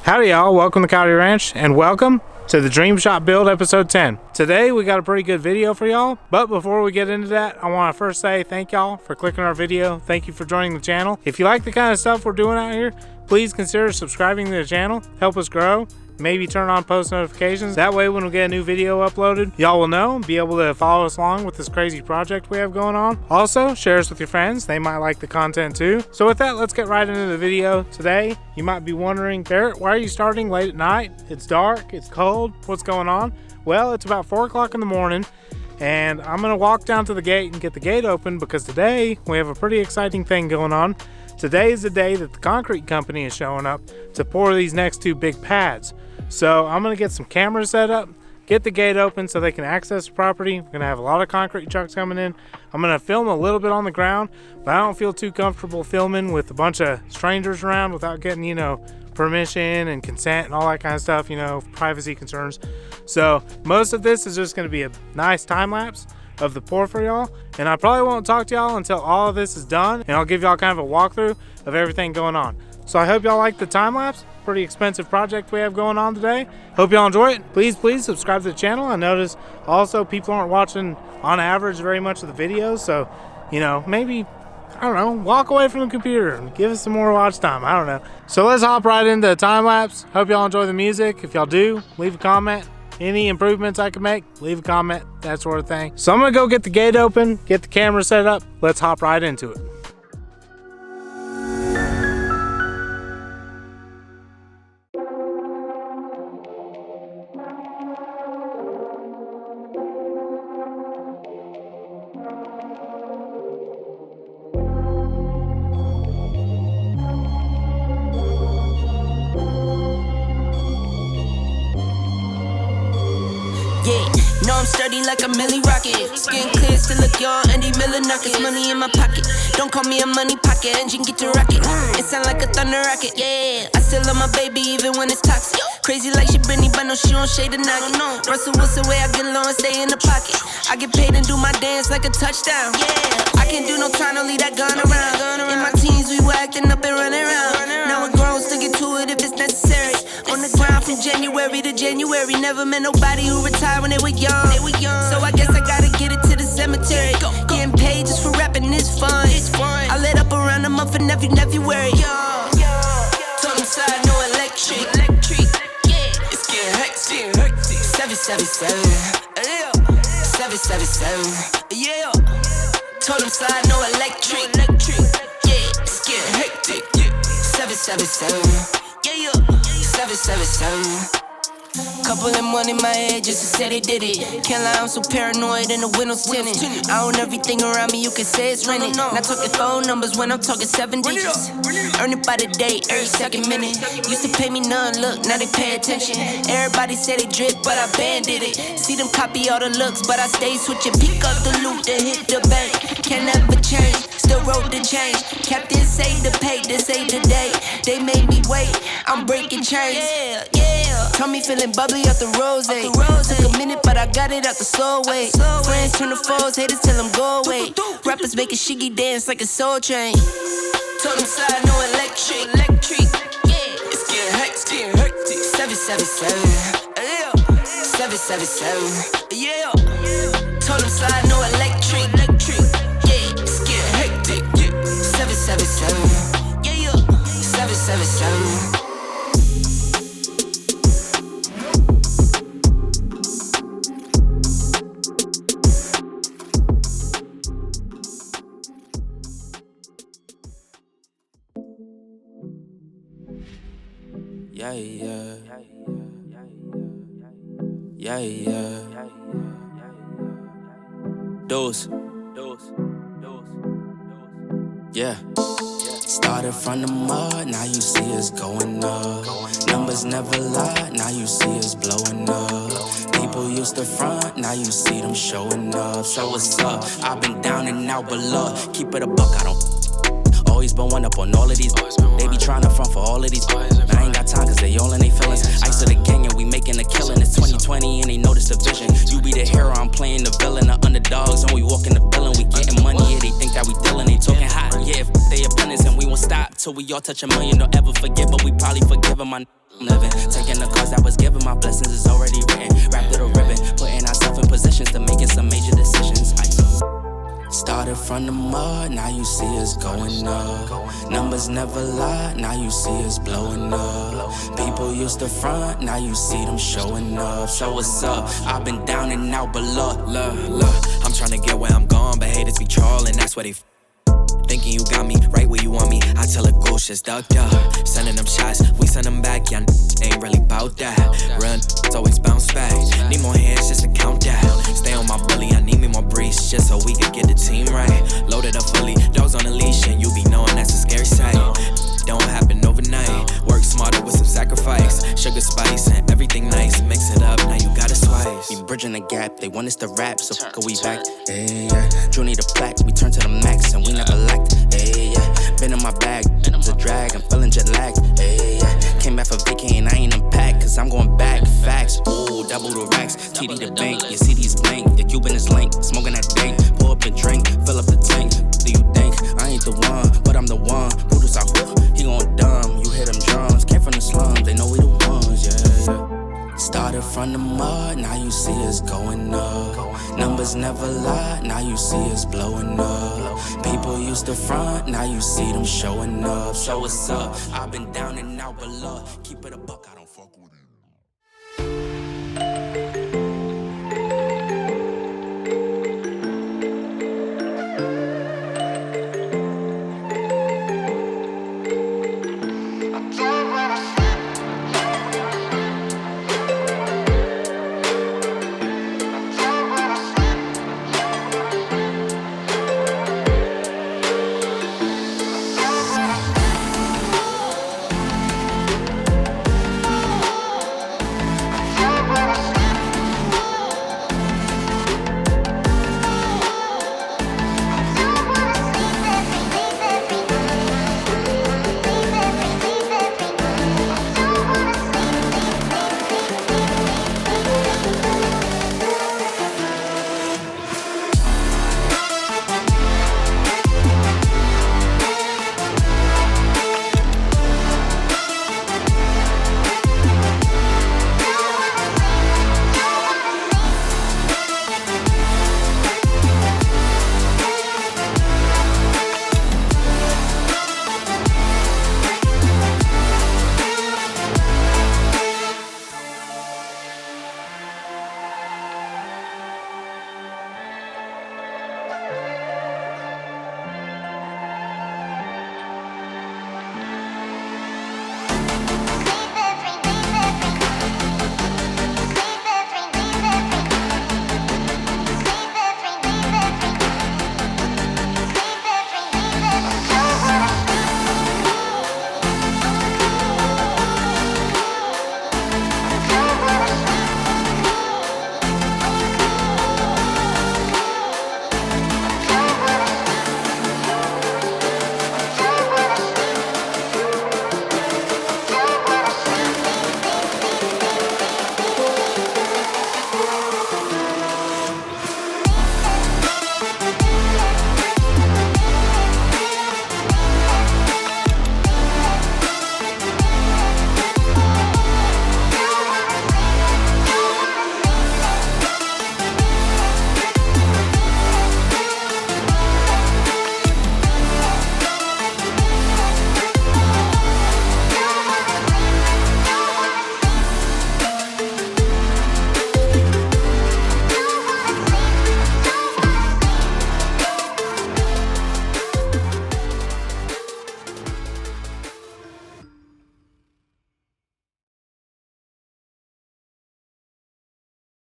Howdy y'all, welcome to Coyote Ranch and welcome to the Dream Shot Build episode 10. Today we got a pretty good video for y'all, but before we get into that, I want to first say thank y'all for clicking our video. Thank you for joining the channel. If you like the kind of stuff we're doing out here, please consider subscribing to the channel, help us grow. Maybe turn on post notifications. That way when we get a new video uploaded, y'all will know and be able to follow us along with this crazy project we have going on. Also, share us with your friends. They might like the content too. So with that, let's get right into the video. Today, you might be wondering, Barrett, why are you starting late at night? It's dark, it's cold, what's going on? Well, it's about 4 o'clock in the morning and I'm gonna walk down to the gate and get the gate open because today we have a pretty exciting thing going on. Today is the day that the concrete company is showing up to pour these next 2 big pads. So I'm gonna get some cameras set up, get the gate open so they can access the property. We're gonna have a lot of concrete trucks coming in. I'm gonna film a little bit on the ground, but I don't feel too comfortable filming with a bunch of strangers around without getting, permission and consent and all that kind of stuff, privacy concerns. So most of this is just gonna be a nice time lapse of the pour for y'all, and I probably won't talk to y'all until all of this is done, and I'll give y'all kind of a walkthrough of everything going on. So I hope y'all like the time lapse. Pretty expensive project we have going on today. Hope y'all enjoy it. Please subscribe to the channel. I notice also people aren't watching on average very much of the videos, so maybe, I don't know, walk away from the computer and give us some more watch time. I don't know. So let's hop right into the time lapse. Hope y'all enjoy the music. If y'all do, leave a comment. Any improvements I can make, leave a comment, that sort of thing. So I'm gonna go get the gate open, get the camera set up. Let's hop right into it. No, I'm sturdy like a Millie Rocket. Skin clear, still look young, Andy Miller knockers. Money in my pocket. Don't call me a money pocket. Engine get to rocket. It sound like a thunder rocket. Yeah, I still love my baby even when it's toxic. Crazy like she Britney, but no, she don't shade the noggin. Russell Wilson way I get low and stay in the pocket. I get paid and do my dance like a touchdown. Yeah, I can't do no time, don't leave that gun around. In my teens, we were acting up and running around. Now we're grown, still get to it if it's necessary. On the ground from January to January. Never met nobody who retired when they were young. So I guess I gotta get it to the cemetery. Getting paid just for rapping is fun. I lit up around a month in every February. Told them side, no electric. Yeah, it's getting hectic. 777. Yeah. 777. Yeah. Told them side, no electric. Yeah, it's getting hectic. 777. Yeah. 777. Couple of money in my head just to say they did it. Can't lie, I'm so paranoid and the windows tinted. I own everything around me, you can say it's rented. Not talking phone numbers when I'm talking 7 digits. Earn it by the day, every second minute. Used to pay me none, look, now they pay attention. Everybody say they drip, but I banded it. See them copy all the looks, but I stay switching. Pick up the loot, then hit the bank. Can never change, still wrote the change. Captain say the pay, this ain't the day. They made me wait, I'm breaking chains. Yeah. Tell me feeling bubbly off the rose. Took a minute, but I got it out the slow way. Friends turn to foes, haters tell them go away. Rappers make a shiggy dance like a soul train. Told them side, no electric. Yeah, it's getting hectic. 777. Yeah, 777. Yeah, told them side, no electric. Yeah, it's getting hectic. 777. Yeah, 777. Yeah. Dose. Yeah. Started from the mud, now you see us going up. Numbers never lie, now you see us blowing up. People used to front, now you see them showing up. So what's up? I've been down and out, but look, keep it a buck, I don't. Always been one up on all of these. They be trying to front for all of these. I ain't got time cause they all in they feelings. Ice to the gang and we making a killing. It's 2020 and they notice the vision. You be the hero, I'm playing the villain. The underdogs and we walk in the building. We getting money, yeah, they think that we dealing. They talking hot, yeah, they opponents and we won't stop till we all touch a million. Don't ever forget, but we probably forgive them. living. Taking the cards that was given, my blessings is already written. Wrapped little ribbon, putting ourselves in positions to making some major decisions. Started from the mud, now you see us going up. Numbers never lie, now you see us blowing up. People used to front, now you see them showing up. So what's up? I've been down and out, but look, I'm trying to get where I'm going, but haters be trolling, that's where they thinking you got me right where you want me. I tell a ghost just ducked up. Sending them shots, we send them back. Y'all ain't really bout that. Run, it's always bounce back. Need more hands just to count that. Stay on my belly, I need me more breeze just so we can get the team right. Loaded up fully, dogs on a leash, and you be knowing that's a scary sight. Don't happen overnight. Work smarter with some sacrifice. Sugar, spice, and everything nice. Mix it up, now you got a slice. We bridging the gap, they want us to rap, so go we back. Hey, yeah. Drew need a plaque, we turn to the max, and we never lacked. Hey, yeah. Been in my bag, it's a drag, I'm feeling jet lagged. Hey, yeah. Came back for Vicky and I ain't unpacked, cause I'm going back. Facts, ooh, double the racks. TD the bank, your CD's blank, your Cuban is link. Smoking that dank, pour up and drink, fill up the tank. Do you think I ain't the one, but I'm the one? Who does I who? He gon' dumb, you hear them drums. Came from the slums, they know we the ones, yeah. Started from the mud, now you see us going up. Numbers never lie, now you see us blowing up. People used to front, now you see them showing up. So what's up? I've been down and out, but look, keep it a buck, I don't fuck with it.